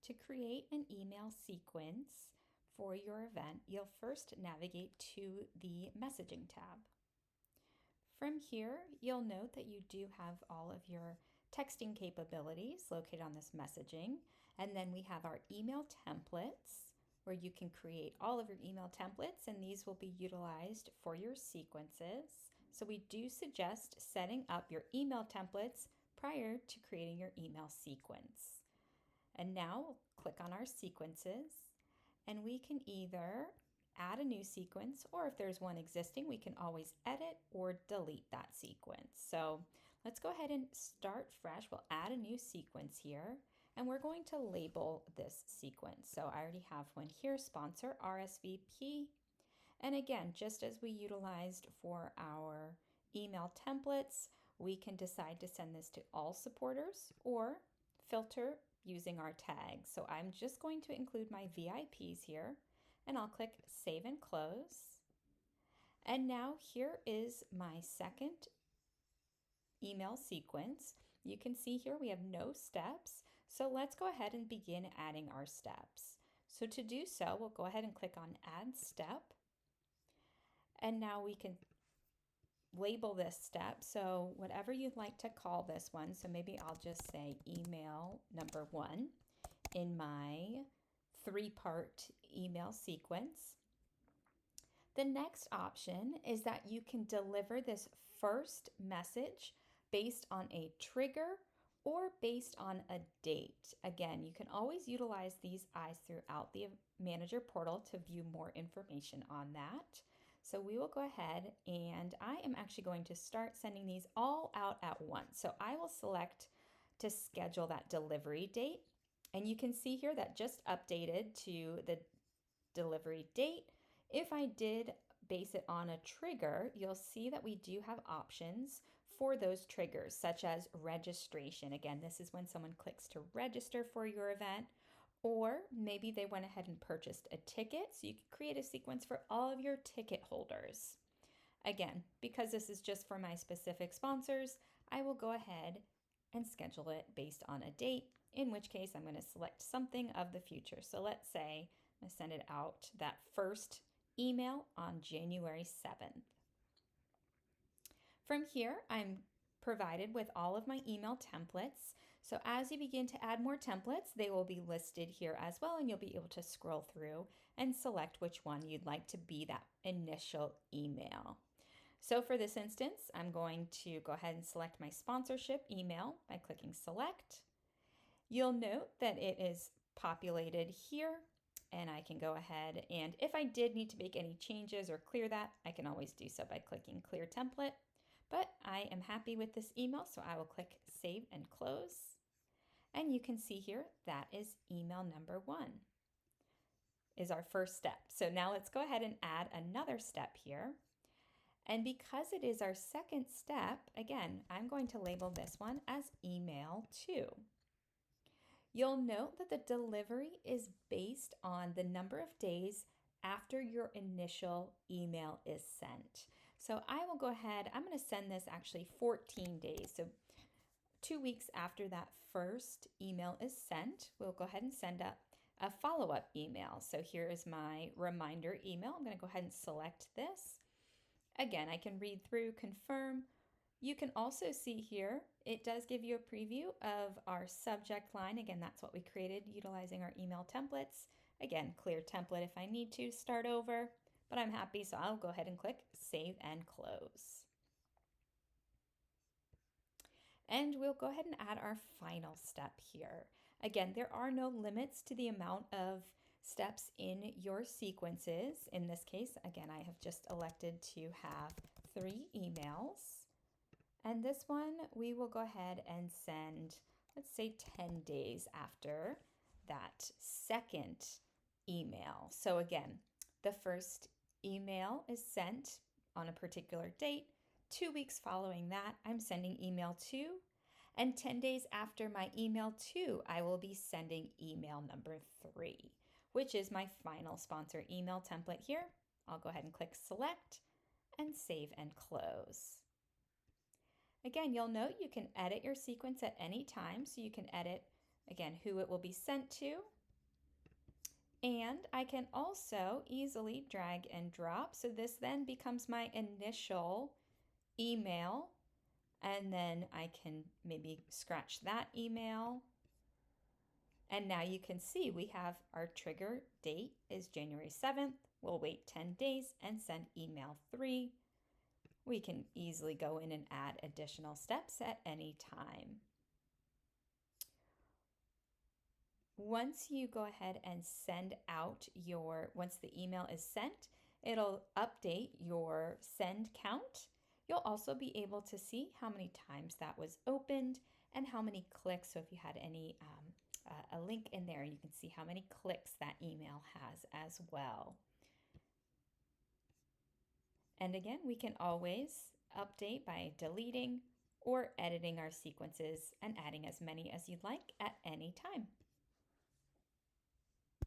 To create an email sequence for your event, you'll first navigate to the messaging tab. From here, you'll note that you do have all of your texting capabilities located on this messaging. And then we have our email templates where you can create all of your email templates, and these will be utilized for your sequences. So we do suggest setting up your email templates prior to creating your email sequence. And now we'll click on our sequences, and we can either add a new sequence, or if there's one existing, we can always edit or delete that sequence. So let's go ahead and start fresh. We'll add a new sequence here, and we're going to label this sequence. So I already have one here, sponsor RSVP. And again, just as we utilized for our email templates, we can decide to send this to all supporters or filter using our tags. So I'm just going to include my VIPs here, and I'll click Save and Close. And now here is my second email sequence. You can see here we have no steps. So let's go ahead and begin adding our steps. So to do so, we'll go ahead and click on Add Step. And now we can label this step. So whatever you'd like to call this one. So maybe I'll just say email number 1 in my 3-part email sequence. The next option is that you can deliver this first message based on a trigger or based on a date. Again, you can always utilize these eyes throughout the manager portal to view more information on that. So we will go ahead, and I am actually going to start sending these all out at once. So I will select to schedule that delivery date. And you can see here that just updated to the delivery date. If I did base it on a trigger, you'll see that we do have options for those triggers, such as registration. Again, this is when someone clicks to register for your event, or maybe they went ahead and purchased a ticket. So you can create a sequence for all of your ticket holders. Again, because this is just for my specific sponsors, I will go ahead and schedule it based on a date, in which case I'm going to select something of the future. So let's say I'm going to send it out that first email on January 7th. From here, I'm provided with all of my email templates. So as you begin to add more templates, they will be listed here as well, and you'll be able to scroll through and select which one you'd like to be that initial email. So for this instance, I'm going to go ahead and select my sponsorship email by clicking select. You'll note that it is populated here, and I can go ahead, and if I did need to make any changes or clear that, I can always do so by clicking clear template. But I am happy with this email, so I will click Save and Close. And you can see here that is email number 1 is our first step. So now let's go ahead and add another step here. And because it is our second step, again, I'm going to label this one as email 2. You'll note that the delivery is based on the number of days after your initial email is sent. So I will go ahead, I'm going to send this actually 14 days. So 2 weeks after that first email is sent, we'll go ahead and send up a follow-up email. So here is my reminder email. I'm going to go ahead and select this. Again, I can read through, confirm. You can also see here, it does give you a preview of our subject line. Again, that's what we created utilizing our email templates. Again, clear template if I need to start over, but I'm happy, so I'll go ahead and click Save and Close. And we'll go ahead and add our final step here. Again, there are no limits to the amount of steps in your sequences. In this case, again, I have just elected to have 3 emails. And this one, we will go ahead and send, let's say 10 days after that second email. So again, the first email is sent on a particular date. 2 weeks following that, I'm sending email 2. And 10 days after my email 2, I will be sending email number 3, which is my final sponsor email template here. I'll go ahead and click select and save and close. Again, you'll note you can edit your sequence at any time. So you can edit, again, who it will be sent to. And I can also easily drag and drop. So this then becomes my initial email. And then I can maybe scratch that email. And now you can see we have our trigger date is January 7th. We'll wait 10 days and send email 3. We can easily go in and add additional steps at any time. Once you go ahead and send out once the email is sent, it'll update your send count. You'll also be able to see how many times that was opened and how many clicks. So if you had a link in there, you can see how many clicks that email has as well. And again, we can always update by deleting or editing our sequences and adding as many as you'd like at any time.